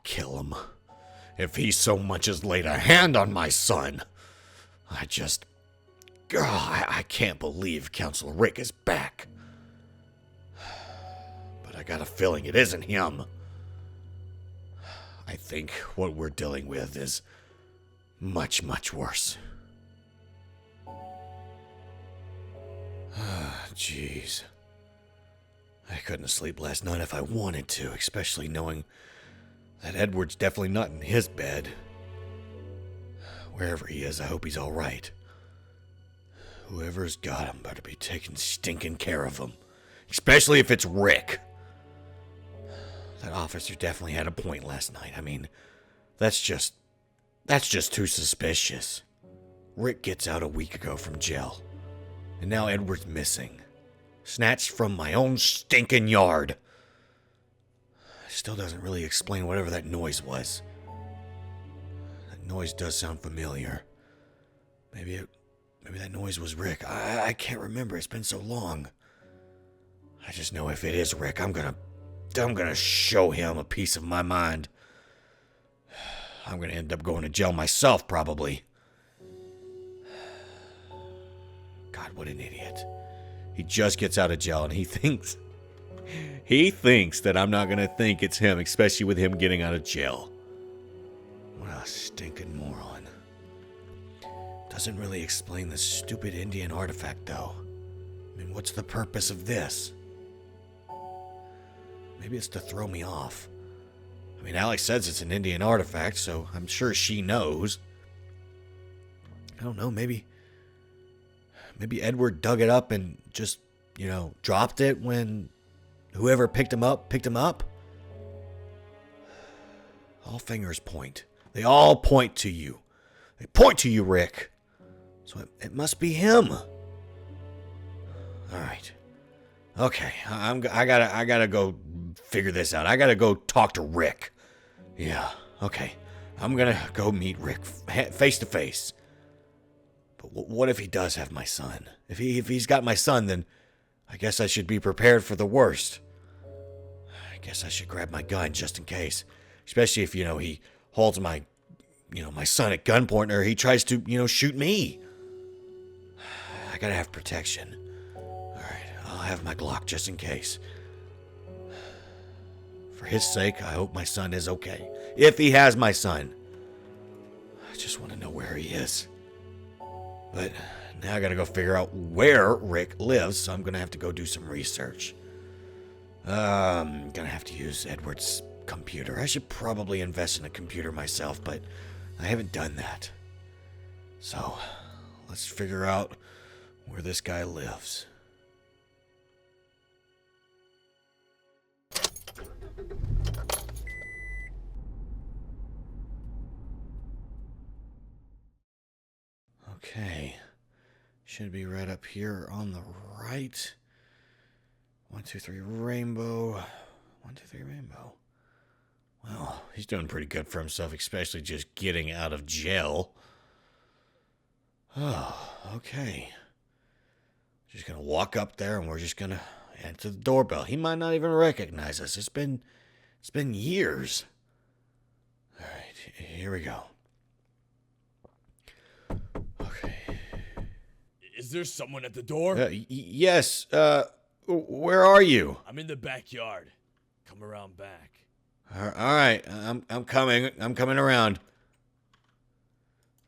kill him. If he so much as laid a hand on my son. I can't believe Counselor Rick is back. But I got a feeling it isn't him. I think what we're dealing with is much, much worse. Jeez. I couldn't sleep last night if I wanted to, especially knowing that Edward's definitely not in his bed. Wherever he is, I hope he's all right. Whoever's got him better be taking stinking care of him. Especially if it's Rick. That officer definitely had a point last night. I mean, that's just too suspicious. Rick gets out a week ago from jail. And now Edward's missing. Snatched from my own stinking yard. Still doesn't really explain whatever that noise was. That noise does sound familiar. Maybe that noise was Rick. I can't remember. It's been so long. I just know if it is Rick, I'm gonna show him a piece of my mind. I'm gonna end up going to jail myself, probably. God, what an idiot. He just gets out of jail and he thinks that I'm not gonna think it's him, especially with him getting out of jail. What a stinking moron. Doesn't really explain this stupid Indian artifact, though. I mean, what's the purpose of this? Maybe it's to throw me off. I mean, Alex says it's an Indian artifact, so I'm sure she knows. I don't know, maybe Edward dug it up and just, dropped it when whoever picked him up. All fingers point. They all point to you. They point to you, Rick. So it must be him. All right. Okay, I gotta go figure this out. I gotta go talk to Rick. Yeah, okay. I'm gonna go meet Rick face to face. But what if he does have my son? If he's got my son, then I guess I should be prepared for the worst. I guess I should grab my gun just in case. Especially if, he holds my son at gunpoint or he tries to, shoot me. I gotta have protection. Alright, I'll have my Glock just in case. For his sake, I hope my son is okay. If he has my son. I just want to know where he is. But now I gotta go figure out where Rick lives, so I'm gonna have to go do some research. I'm gonna have to use Edward's computer. I should probably invest in a computer myself, but I haven't done that. So, let's figure out where this guy lives. Okay. Should be right up here on the right. 1, 2, 3, rainbow. 1, 2, 3, rainbow. Well, he's doing pretty good for himself, especially just getting out of jail. Oh, okay. Just gonna walk up there and we're just gonna answer the doorbell. He might not even recognize us. It's been years. All right, here we go. Okay. Is there someone at the door? Yes. Where are you? I'm in the backyard. Come around back. All right, I'm coming. I'm coming around.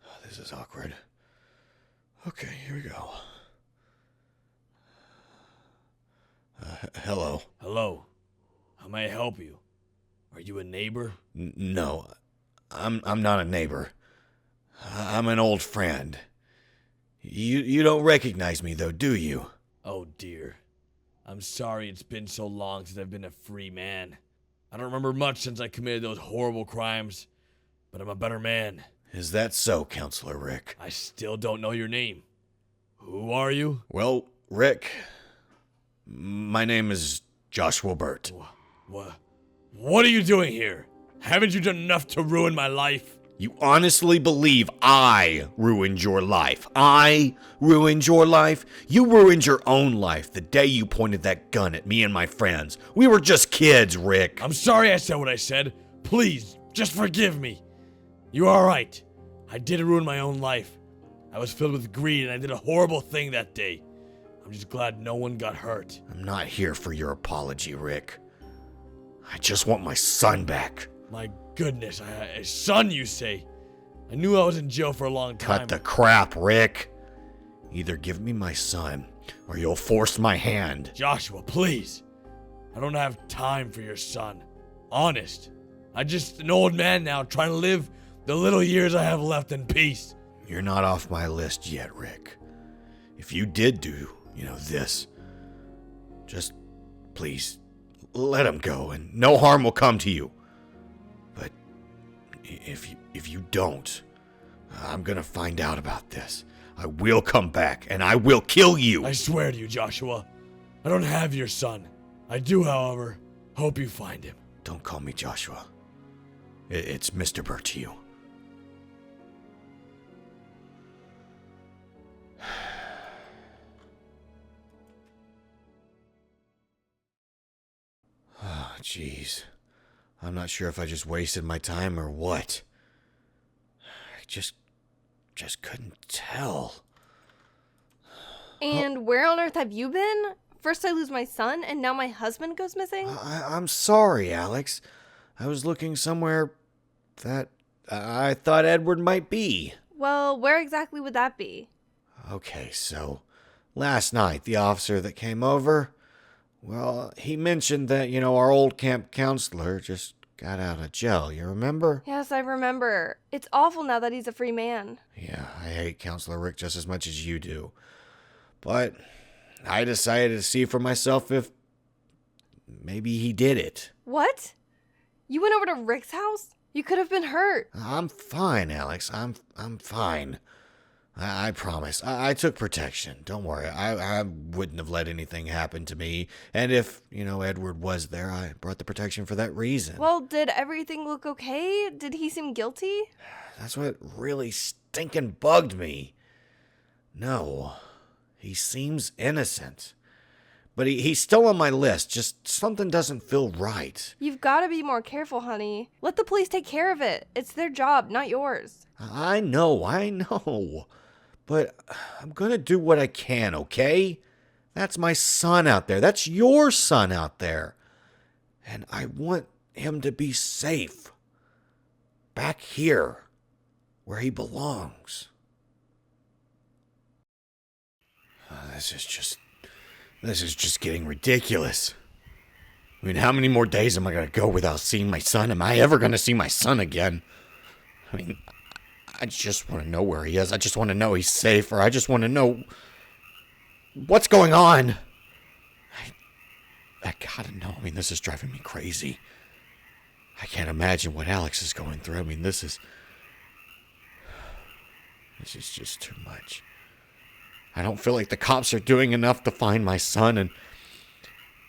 Oh, this is awkward. Okay, here we go. Hello. Hello. How may I help you? Are you a neighbor? No, I'm not a neighbor. I'm an old friend. You don't recognize me though, do you? Oh dear. I'm sorry it's been so long since I've been a free man. I don't remember much since I committed those horrible crimes, but I'm a better man. Is that so, Counselor Rick? I still don't know your name. Who are you? Well, Rick, my name is Joshua Burt. What are you doing here? Haven't you done enough to ruin my life? You honestly believe I ruined your life? I ruined your life? You ruined your own life the day you pointed that gun at me and my friends. We were just kids, Rick. I'm sorry I said what I said. Please, Just forgive me. You are right. I did ruin my own life. I was filled with greed and I did a horrible thing that day. I'm just glad no one got hurt. I'm not here for your apology, Rick. I just want my son back. My goodness, a son, you say? I knew I was in jail for a long time. Cut the crap, Rick. Either give me my son, or you'll force my hand. Joshua, please. I don't have time for your son. Honest. I'm just an old man now trying to live the little years I have left in peace. You're not off my list yet, Rick. If you did do, this, just please let him go and no harm will come to you. But if you don't, I'm gonna find out about this. I will come back and I will kill you. I swear to you, Joshua. I don't have your son. I do, however, hope you find him. Don't call me Joshua. It's Mr. Burt to you. Oh, jeez. I'm not sure if I just wasted my time or what. I just couldn't tell. And where on earth have you been? First I lose my son, and now my husband goes missing? I'm sorry, Alex. I was looking somewhere that I thought Edward might be. Well, where exactly would that be? Okay, so last night, the officer that came over, well, he mentioned that, our old camp counselor just got out of jail. You remember? Yes, I remember. It's awful now that he's a free man. Yeah, I hate Counselor Rick just as much as you do. But I decided to see for myself if maybe he did it. What? You went over to Rick's house? You could have been hurt. I'm fine, Alex. I'm fine. I promise. I took protection. Don't worry. I wouldn't have let anything happen to me. And if, Edward was there, I brought the protection for that reason. Well, did everything look okay? Did he seem guilty? That's what really stinking bugged me. No, he seems innocent. But he's still on my list. Just something doesn't feel right. You've got to be more careful, honey. Let the police take care of it. It's their job, not yours. I know. But I'm gonna do what I can, okay? That's my son out there. That's your son out there. And I want him to be safe. Back here, where he belongs. This is just getting ridiculous. I mean, how many more days am I gonna go without seeing my son? Am I ever gonna see my son again? I mean, I just want to know where he is. I just want to know he's safe, or I just want to know what's going on. I gotta know. I mean, this is driving me crazy. I can't imagine what Alex is going through. I mean, this is just too much. I don't feel like the cops are doing enough to find my son, and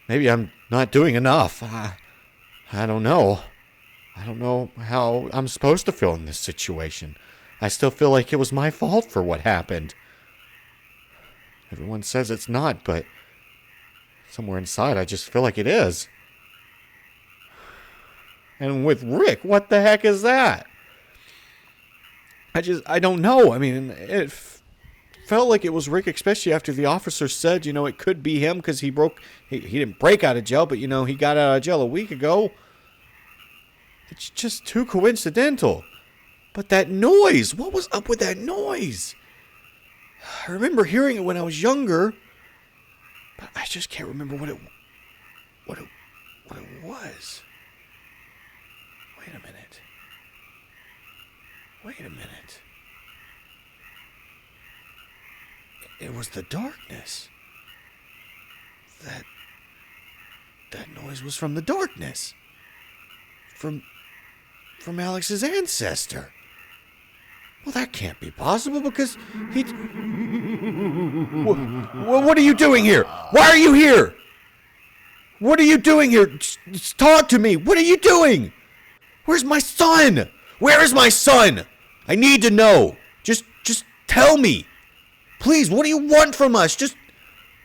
maybe I'm not doing enough. I don't know. I don't know how I'm supposed to feel in this situation. I still feel like it was my fault for what happened. Everyone says it's not, but somewhere inside I just feel like it is. And with Rick, what the heck is that? I don't know. I mean, it felt like it was Rick, especially after the officer said, it could be him because he didn't break out of jail, but, he got out of jail a week ago. It's just too coincidental. But that noise, what was up with that noise? I remember hearing it when I was younger, but I just can't remember what it was. Wait a minute. It was the darkness. That noise was from the darkness. From Alex's ancestor. Well, that can't be possible because he... What are you doing here? Why are you here? What are you doing here? Just talk to me. What are you doing? Where's my son? Where is my son? I need to know. Just tell me. Please, what do you want from us? Just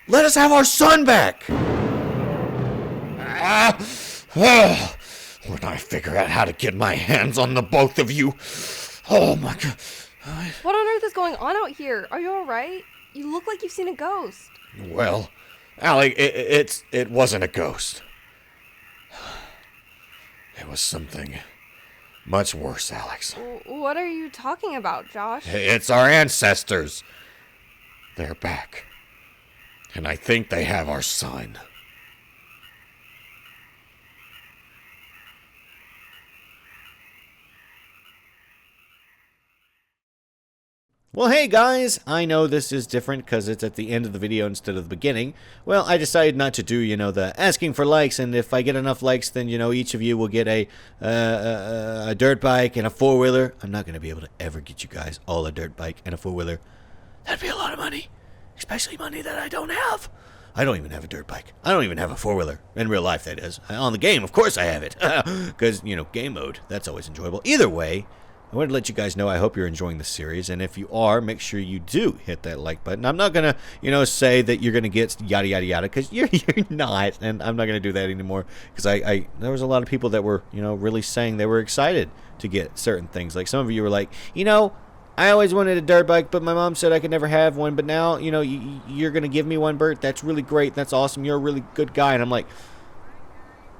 let us have our son back. When I figure out how to get my hands on the both of you. Oh my god. What on earth is going on out here? Are you alright? You look like you've seen a ghost. Well, Allie, it wasn't a ghost. It was something much worse, Alex. What are you talking about, Josh? It's our ancestors. They're back. And I think they have our son. Well, hey guys, I know this is different because it's at the end of the video instead of the beginning. Well, I decided not to do, the asking for likes, and if I get enough likes, then, each of you will get a dirt bike and a four-wheeler. I'm not going to be able to ever get you guys all a dirt bike and a four-wheeler. That'd be a lot of money, especially money that I don't have. I don't even have a dirt bike. I don't even have a four-wheeler. In real life, that is. On the game, of course I have it. Because, game mode, that's always enjoyable. Either way, I wanted to let you guys know I hope you're enjoying this series, and if you are, make sure you do hit that like button. I'm not going to, say that you're going to get yada, yada, yada, because you're not, and I'm not going to do that anymore, because there was a lot of people that were, really saying they were excited to get certain things. Like, some of you were like, I always wanted a dirt bike, but my mom said I could never have one, but now, you're going to give me one, Bert. That's really great. That's awesome. You're a really good guy. And I'm like,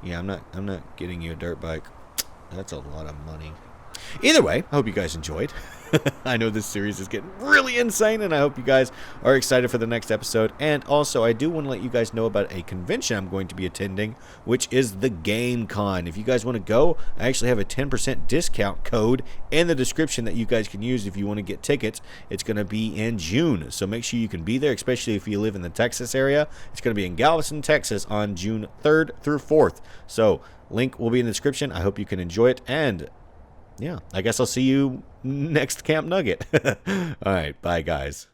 yeah, I'm not getting you a dirt bike. That's a lot of money. Either way, I hope you guys enjoyed. I know this series is getting really insane, and I hope you guys are excited for the next episode. And also, I do want to let you guys know about a convention I'm going to be attending, which is the TheGameCon. If you guys want to go, I actually have a 10% discount code in the description that you guys can use if you want to get tickets. It's going to be in June, so make sure you can be there, especially if you live in the Texas area. It's going to be in Galveston, Texas on June 3rd through 4th. So, link will be in the description. I hope you can enjoy it, and yeah, I guess I'll see you next Camp Nugget. All right, bye, guys.